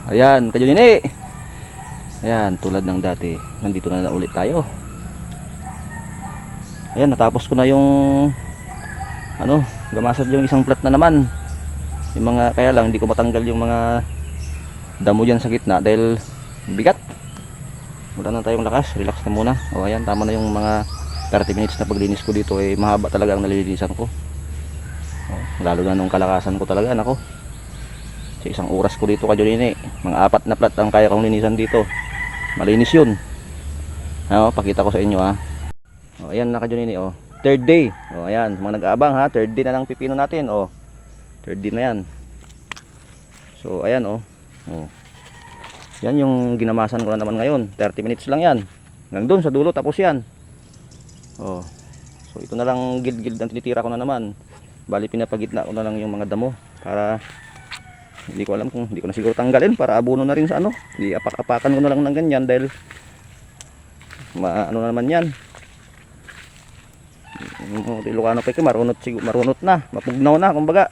Ayan, Kajunini. Ayan, tulad ng dati. Nandito na ulit tayo. Ayan, natapos ko na yung gamasad yung isang plat na naman. Yung mga, kaya lang hindi ko matanggal yung mga damo dyan sa gitna dahil bigat. Wala na tayong lakas, relax na muna. O ayan, tama na yung mga 30 minutes na paglinis ko dito. Mahaba talaga ang nalilinisan ko. Lalo na nung kalakasan ko talaga, nako. Sa isang oras ko dito, Kajunini, mga 4 na plat ang kaya kong linisan dito. Malinis yun. Pakita ko sa inyo ha. Ayan na, Kajunini, third day. Ayan, mga nag-aabang ha, third day na ng pipino natin. Third day na yan. So ayan yan yung ginamasan ko na naman ngayon. 30 minutes lang yan. Hanggang doon sa dulo tapos yan. So ito na lang gilid-gilid ang tinitira ko na naman. Bali pinapagitna ko na lang yung mga damo para hindi ko alam kung hindi ko na siguro tanggalin para abono na rin sa Hindi apak-apakan ko na lang ng ganyan dahil na naman yan. Ilocano pa marunot na, mapugnaw na kumbaga.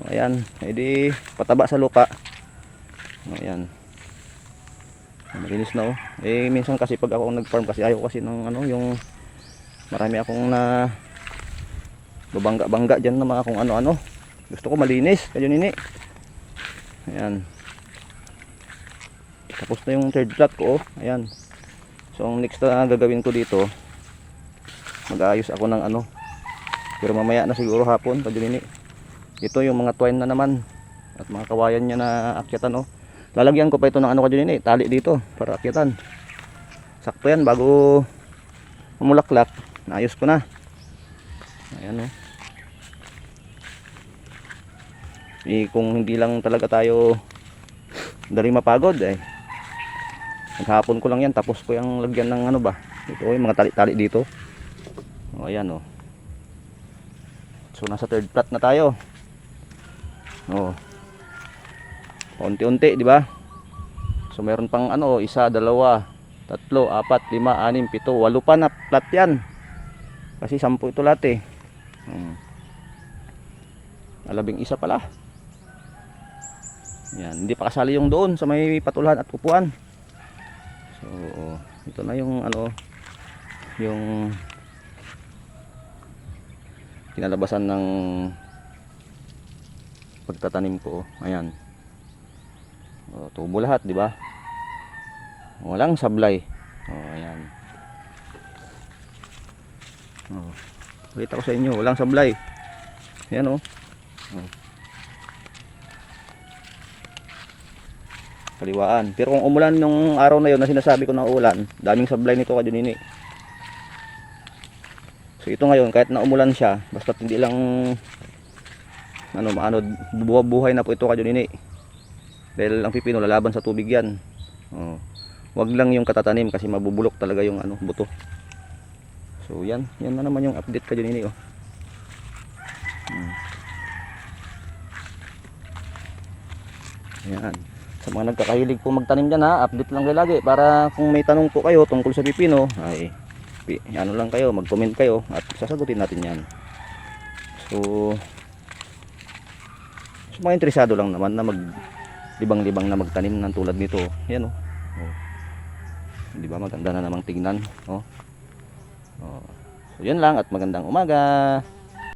Ayan, edi pataba sa lupa. Ayan. Malinis na minsan kasi pag ako nag-farm kasi ayaw kasi ng yung marami akong na babangga-bangga diyan na mga kung ano-ano. Gusto ko malinis, Kajunini. Ayan. Tapos na yung third plot ko, ayan. So ang next na gagawin ko dito, mag-aayos ako ng pero mamaya na siguro hapon, Kajunini. Ito yung mga twine na naman at mga kawayan niya na akyatan Lalagyan ko pa ito ng Kajunini, tali dito para akyatan. Sakto yan bago mamulaklak, naayos ko na. Ayan kung hindi lang talaga tayo daling mapagod maghapon ko lang yan tapos ko yung lagyan ng ito yung mga tali-tali dito. Ayan So nasa third plot na tayo. Unti-unti, di ba? So meron pang 1, 2, 3, 4, 5, 6, 7, 8 pa na plat yan. Kasi 10 ito lahat Alabing isa pala. Yan, hindi pa kasali yung doon sa may patulahan at upuan. So ito na yung yung kinalabasan ng pagtatanim ko. Ayan. Tubo lahat, di ba? Walang sablay. Ayan. Kita ko sa inyo, walang sablay. Ayan Kaliwaan. Pero kung umulan nung araw na yun na sinasabi ko na ulan, daming sablay nito, Kajunini. So ito ngayon, kahit na umulan siya, basta hindi lang buhay na po ito, Kajunini. Dahil ang pipino lalaban sa tubig yan. Wag lang yung katatanim kasi mabubulok talaga yung buto. So yan na naman yung update, Kajunini Ayan. Sa mga nagkakahilig po magtanim dyan update lang kayo lagi para kung may tanong po kayo tungkol sa pipino lang kayo, mag-comment kayo at sasagutin natin yan. So mga interesado lang naman na libang-libang na magtanim ng tulad nito. Yan di ba maganda na namang tingnan. So yan lang at magandang umaga.